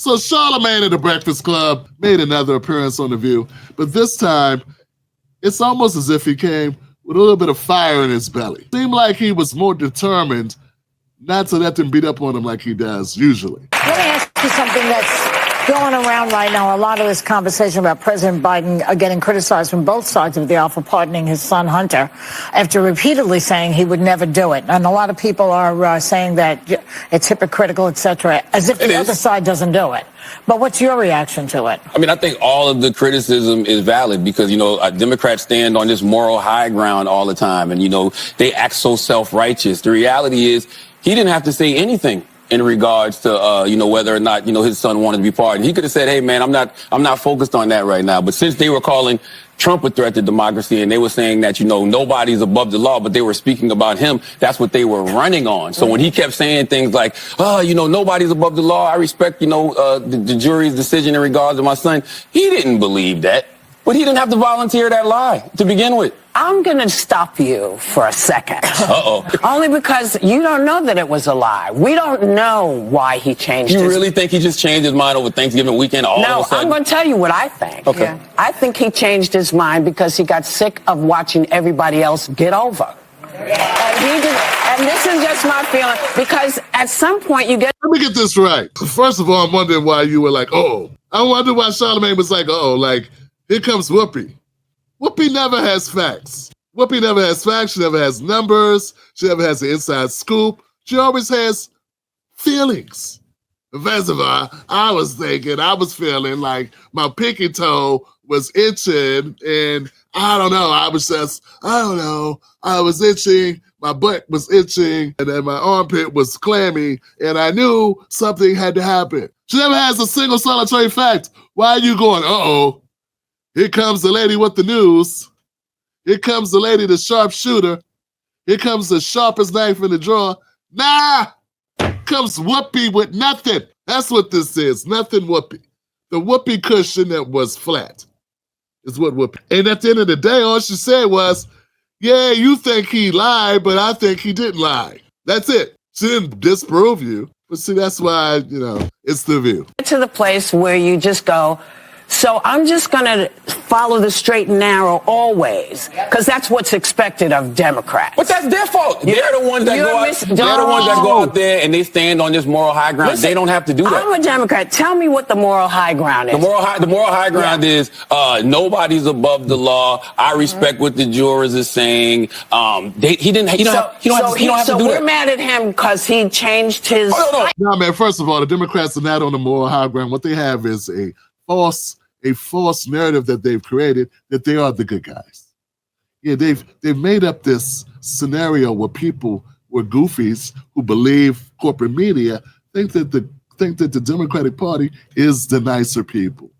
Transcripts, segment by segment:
So Charlamagne at the Breakfast Club made another appearance on The View, but this time it's almost as if he came with a little bit of fire in his belly. Seemed like he was more determined not to let them beat up on him like he does usually. Let me ask you something that's going around right now. A lot of this conversation about President Biden getting criticized from both sides of the aisle for pardoning his son Hunter after repeatedly saying he would never do it. And a lot of people are saying that it's hypocritical, etc., as if the other side doesn't do it. But what's your reaction to it? I mean, I think all of the criticism is valid because, Democrats stand on this moral high ground all the time. And, they act so self-righteous. The reality is he didn't have to say anything in regards to, whether or not, his son wanted to be pardoned. He could have said, hey, man, I'm not focused on that right now. But since they were calling Trump a threat to democracy and they were saying that, nobody's above the law, but they were speaking about him, that's what they were running on. So when he kept saying things like, nobody's above the law, I respect, the jury's decision in regards to my son, he didn't believe that. But he didn't have to volunteer that lie to begin with. I'm going to stop you for a second. Uh-oh. Only because you don't know that it was a lie. We don't know why he changed You really think he just changed his mind over Thanksgiving weekend all of a sudden? No, I'm going to tell you what I think. Okay. Yeah. I think he changed his mind because he got sick of watching everybody else get over. And this is just my feeling, because at some point you get... Let me get this right. First of all, I'm wondering why you were like, oh. I wonder why Charlamagne was like, oh, like, here comes Whoopi. Whoopi never has facts. Whoopi never has facts. She never has numbers. She never has the inside scoop. She always has feelings. First of all, I was feeling like my pinky toe was itching, and I was itching, my butt was itching, and then my armpit was clammy, and I knew something had to happen. She never has a single solitary fact. Why are you going, uh-oh? Here comes the lady with the news. Here comes the lady, the sharpshooter. Here comes the sharpest knife in the drawer. Nah! Comes Whoopi with nothing. That's what this is. Nothing Whoopi. The Whoopi cushion that was flat is what Whoopi. And at the end of the day, all she said was, yeah, you think he lied, but I think he didn't lie. That's it. She didn't disprove you. But see, that's why, it's The View. To the place where you just go, so I'm just going to follow the straight and narrow always, because that's what's expected of Democrats. But that's their fault. They're the ones that go out there and they stand on this moral high ground. Listen, they don't have to do that. I'm a Democrat. Tell me what the moral high ground is. The moral high ground is nobody's above the law. I respect what the jurors are saying. He don't have to do that. So we're mad at him because he changed his... No, man, first of all, the Democrats are not on the moral high ground. What they have is a false narrative that they've created that they are the good guys. Yeah, they've made up this scenario where people were goofies who believe corporate media think that the Democratic Party is the nicer people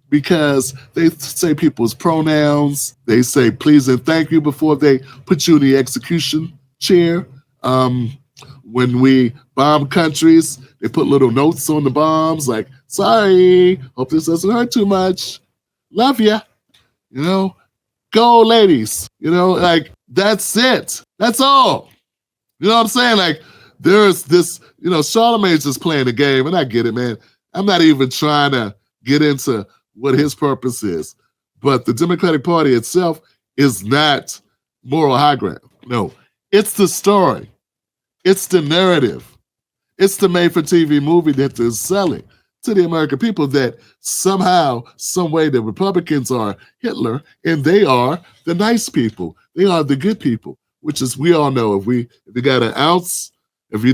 because they say people's pronouns, they say please and thank you before they put you in the execution chair. When we bomb countries, they put little notes on the bombs like, sorry, hope this doesn't hurt too much. Love ya. Go ladies. Like, that's it. That's all. You know what I'm saying? Like, there's this, Charlamagne's just playing the game, and I get it, man. I'm not even trying to get into what his purpose is. But the Democratic Party itself is not moral high ground. No, it's the story. It's the narrative. It's the made-for-TV movie that they're selling to the American people that somehow, some way, the Republicans are Hitler and they are the nice people. They are the good people, which is, we all know, if you done an ounce of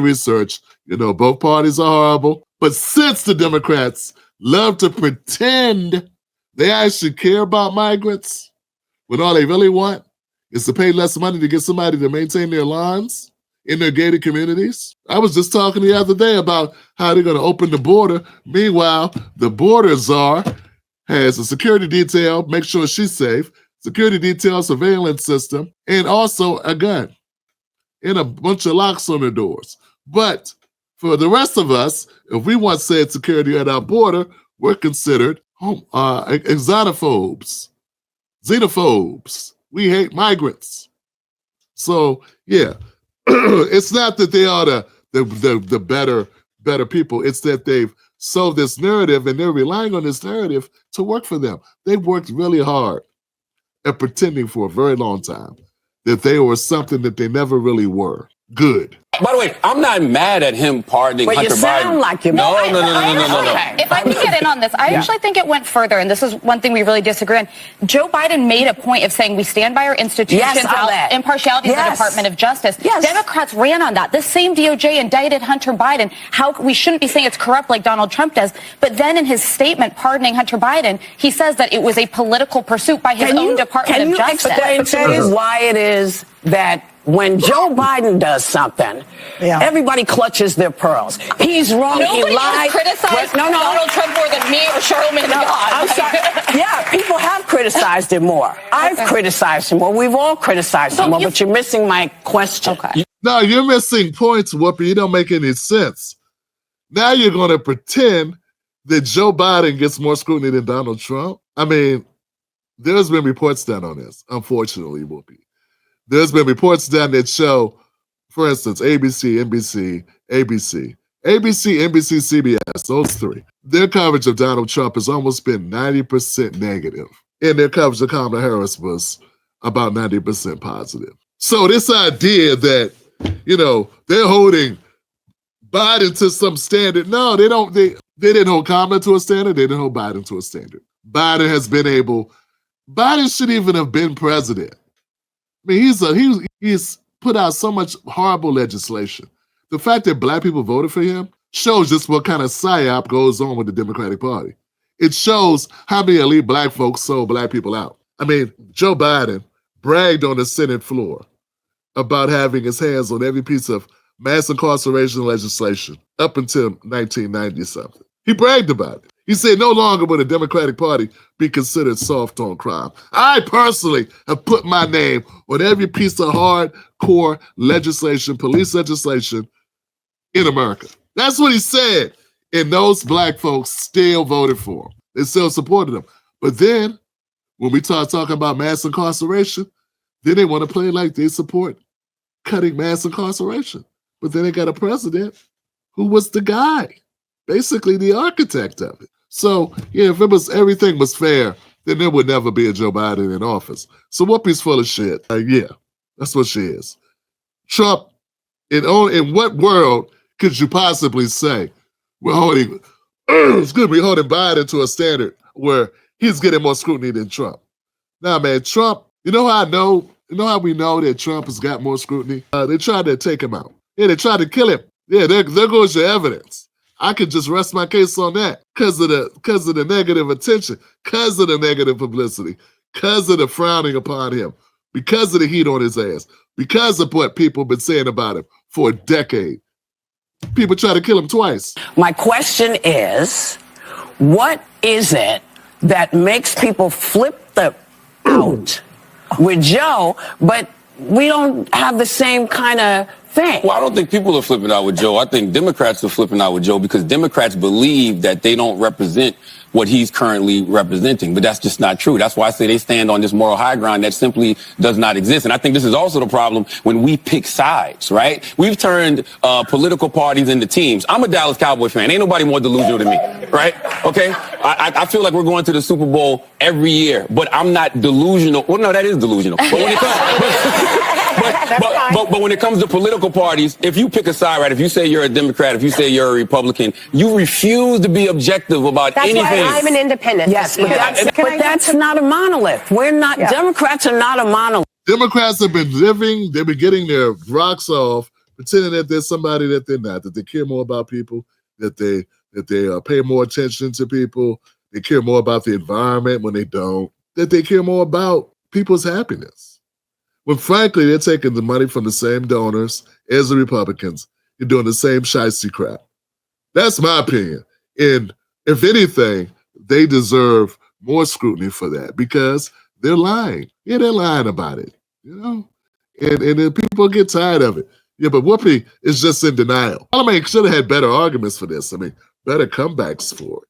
research, both parties are horrible. But since the Democrats love to pretend they actually care about migrants, when all they really want is to pay less money to get somebody to maintain their lawns in their gated communities. I was just talking the other day about how they're going to open the border. Meanwhile, the border czar has a security detail, make sure she's safe, security detail, surveillance system, and also a gun and a bunch of locks on the doors. But for the rest of us, if we want said security at our border, we're considered xenophobes, xenophobes. We hate migrants. So, yeah. It's not that they are the better people. It's that they've sold this narrative, and they're relying on this narrative to work for them. They've worked really hard at pretending for a very long time that they were something that they never really were. Good. By the way, I'm not mad at him pardoning Hunter Biden. You sound like you're No. If I can get in on this, I actually think it went further, and this is one thing we really disagree on. Joe Biden made a point of saying we stand by our institutions, impartiality of the Department of Justice. Democrats ran on that. This same DOJ indicted Hunter Biden. We shouldn't be saying it's corrupt like Donald Trump does. But then in his statement pardoning Hunter Biden, he says that it was a political pursuit by his own Department of Justice. Can you explain why it is that when Joe Biden does something, everybody clutches their pearls? He's wrong. Nobody he lied. criticized Donald Trump more than me or Charlamagne Tha God. I'm sorry. Yeah, people have criticized him more. I've criticized him more. We've all criticized him more. But you're missing my question. Okay. No, you're missing points, Whoopi. You don't make any sense. Now you're going to pretend that Joe Biden gets more scrutiny than Donald Trump. I mean, there's been reports done on this, unfortunately, Whoopi. There's been reports done that show, for instance, ABC, NBC, ABC, NBC, CBS, those three. Their coverage of Donald Trump has almost been 90% negative. And their coverage of Kamala Harris was about 90% positive. So this idea that, they're holding Biden to some standard. No, they don't. They didn't hold Kamala to a standard. They didn't hold Biden to a standard. Biden should even have been president. I mean, he's put out so much horrible legislation. The fact that black people voted for him shows just what kind of psyop goes on with the Democratic Party. It shows how many elite black folks sold black people out. I mean, Joe Biden bragged on the Senate floor about having his hands on every piece of mass incarceration legislation up until 1990-something. He bragged about it. He said no longer will the Democratic Party be considered soft on crime. I personally have put my name on every piece of hardcore legislation, police legislation in America. That's what he said. And those black folks still voted for him. They still supported him. But then, when we start talking about mass incarceration, then they want to play like they support cutting mass incarceration. But then they got a president who was the guy, basically the architect of it. So, if everything was fair, then there would never be a Joe Biden in office. So Whoopi's full of shit. That's what she is. Trump, in what world could you possibly say we're holding Biden to a standard where he's getting more scrutiny than Trump? Nah, man, Trump, you know how we know that Trump has got more scrutiny? They tried to take him out. Yeah, they tried to kill him. Yeah, there goes your evidence. I could just rest my case on that because of the negative attention, because of the negative publicity, because of the frowning upon him, because of the heat on his ass, because of what people have been saying about him for a decade. People try to kill him twice. My question is, what is it that makes people flip the out with Joe, but we don't have the same kind of thing? Well, I don't think people are flipping out with Joe. I think Democrats are flipping out with Joe because Democrats believe that they don't represent what he's currently representing. But that's just not true. That's why I say they stand on this moral high ground that simply does not exist. And I think this is also the problem when we pick sides, right? We've turned political parties into teams. I'm a Dallas Cowboy fan. Ain't nobody more delusional than me, right? Okay? I feel like we're going to the Super Bowl every year, but I'm not delusional. Well, no, that is delusional. But when it comes... But when it comes to political parties, if you pick a side, right, if you say you're a Democrat, if you say you're a Republican, you refuse to be objective about anything. That's why I'm an independent. Yes, but that's not a monolith. We're not, Democrats are not a monolith. Democrats have been they've been getting their rocks off, pretending that there's somebody that they're not, that they care more about people, that they pay more attention to people, they care more about the environment when they don't, that they care more about people's happiness. When frankly, they're taking the money from the same donors as the Republicans. You're doing the same shiesty crap. That's my opinion. And if anything, they deserve more scrutiny for that because they're lying. Yeah, they're lying about it, And then people get tired of it. Yeah, but Whoopi is just in denial. Charlamagne should have had better arguments for this. I mean, better comebacks for it.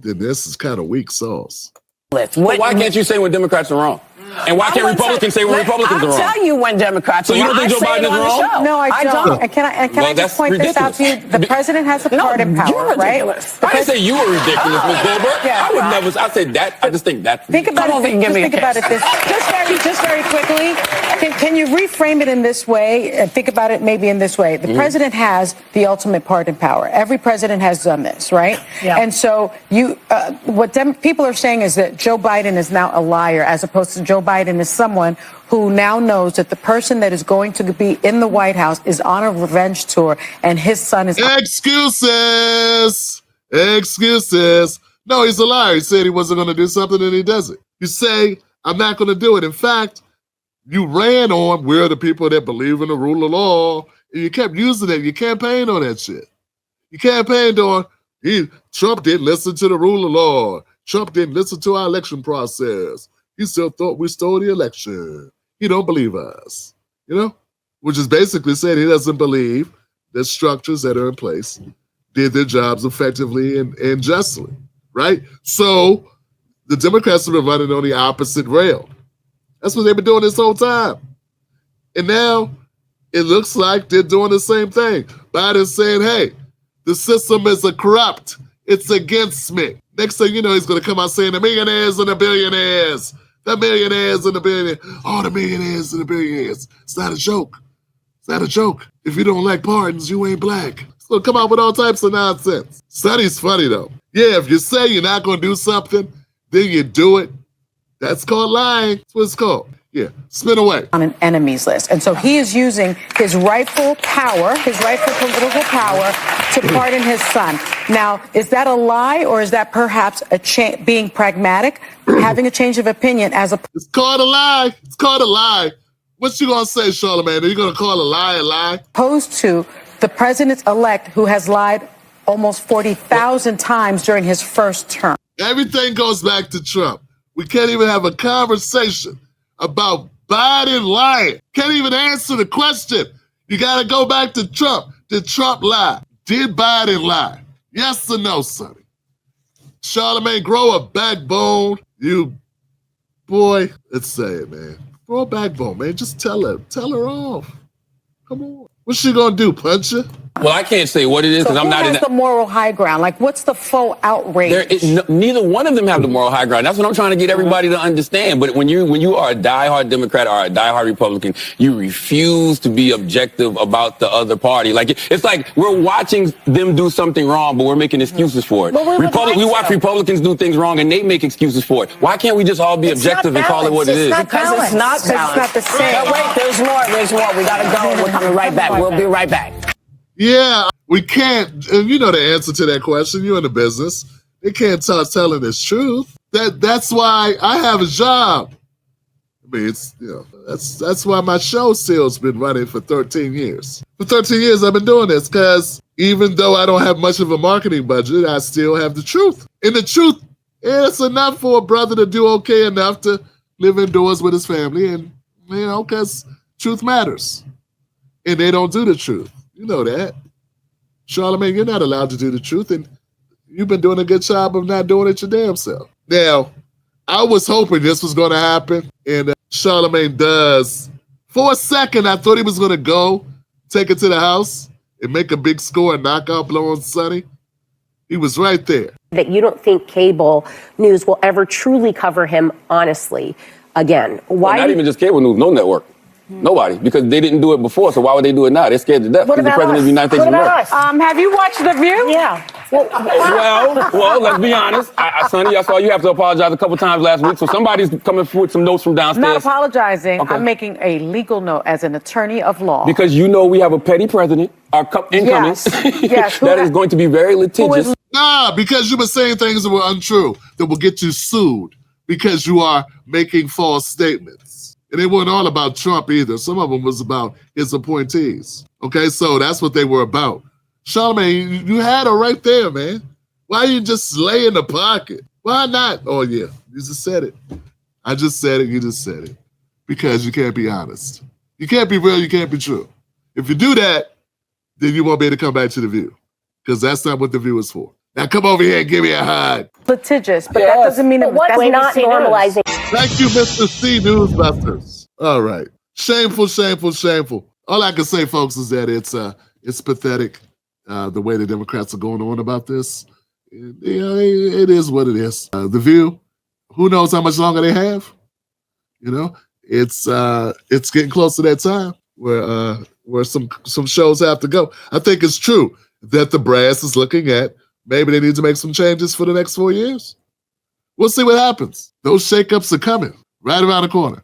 Then this is kind of weak sauce. Well, why can't you say when Democrats are wrong? And why can't Republicans say when Republicans are wrong? I'll tell you when Democrats are wrong. So you don't think Joe Biden is wrong? No, I don't. And can I just point this out to you? The president has a pardon power, right? I didn't say you were ridiculous, Ms. Goldberg. I would never. I said that. I just think that. Think about it. Think about it. Just very quickly. Can you reframe it in this way? And think about it maybe in this way. The president has the ultimate pardon power. Every president has done this, right? Yeah. And so people are saying is that Joe Biden is now a liar, as opposed to Joe Biden is someone who now knows that the person that is going to be in the White House is on a revenge tour, and his son is. Excuses. No, he's a liar. He said he wasn't going to do something, and he does it. You say, I'm not going to do it. In fact, you ran on, we're the people that believe in the rule of law, and you kept using it. You campaigned on that shit. You campaigned on, Trump didn't listen to the rule of law. Trump didn't listen to our election process. He still thought we stole the election. He don't believe us, which is basically saying he doesn't believe the structures that are in place did their jobs effectively and justly, right? So the Democrats have been running on the opposite rail. That's what they've been doing this whole time. And now it looks like they're doing the same thing. Biden's saying, hey, the system is corrupt. It's against me. Next thing you know, he's going to come out saying the millionaires and the billionaires. The millionaires and the billionaires. Oh, the millionaires and the billionaires. It's not a joke. It's not a joke. If you don't like pardons, you ain't black. It's going to come out with all types of nonsense. Sonny's funny, though. Yeah, if you say you're not going to do something, then you do it. That's called lying. That's what it's called. Yeah, spin away. On an enemies list. And so he is using his rightful power, his rightful political power, to pardon his son. Now, is that a lie, or is that perhaps being pragmatic, having a change of opinion as a... It's called a lie. It's called a lie. What you gonna say, Charlamagne? Are you gonna call a lie? Opposed to the president-elect who has lied almost 40,000 times during his first term. Everything goes back to Trump. We can't even have a conversation about Biden lying. Can't even answer the question. You got to go back to Trump. Did Trump lie? Did Biden lie? Yes or no, Sonny? Charlamagne, grow a backbone. You, boy, let's say it, man. Grow a backbone, man. Just tell her. Tell her off. Come on. What's she going to do, punch her? Well, I can't say what it is because I'm not in the moral high ground. Like, what's the faux outrage? Neither one of them have the moral high ground. That's what I'm trying to get everybody to understand. But when you are a diehard Democrat or a diehard Republican, you refuse to be objective about the other party. Like, it's like we're watching them do something wrong, but we're making excuses for it. We watch Republicans do things wrong, and they make excuses for it. Why can't we just all be objective and call it what it is? Because it's not balanced. It's not the same. Wait, there's more. We got to go. We're coming right back. We'll be right back. Yeah, we can't. And you know the answer to that question. You're in the business. They can't start telling this truth. That's why I have a job. I mean, that's why my show still's been running for 13 years. For 13 years, I've been doing this because even though I don't have much of a marketing budget, I still have the truth. And the truth, it's enough for a brother to do okay enough to live indoors with his family, and because truth matters. And they don't do the truth. You know that. Charlamagne, you're not allowed to do the truth, and you've been doing a good job of not doing it your damn self. Now, I was hoping this was going to happen, and Charlamagne does. For a second, I thought he was going to go, take it to the house, and make a big score and knockout blow on Sonny. He was right there. That you don't think cable news will ever truly cover him honestly again. Why? Well, not even just cable news, no network. Nobody, because they didn't do it before, so why would they do it now? They're scared to death. He's the president of the United States of America. Have you watched The View? Yeah. Well, let's be honest. Sonny, I saw you have to apologize a couple times last week, so somebody's coming with some notes from downstairs. Not apologizing. Okay. I'm making a legal note as an attorney of law. Because we have a petty president, our incoming, yes. That is going to be very litigious. Because you've been saying things that were untrue, that will get you sued because you are making false statements. And they weren't all about Trump either. Some of them was about his appointees. Okay, so that's what they were about. Charlamagne, you had her right there, man. Why you just lay in the pocket? Why not? Oh, yeah, you just said it. I just said it, you just said it. Because you can't be honest. You can't be real, you can't be true. If you do that, then you won't be able to come back to The View. Because that's not what The View is for. Now come over here and give me a hug. Litigious, but that doesn't mean that's not normalizing. Thank you, Mr. C Newsbusters. All right. Shameful, shameful, shameful. All I can say, folks, is that it's pathetic the way the Democrats are going on about this. It is what it is. The View, who knows how much longer they have? It's getting close to that time where some shows have to go. I think it's true that the brass is looking at maybe they need to make some changes for the next 4 years. We'll see what happens. Those shakeups are coming right around the corner.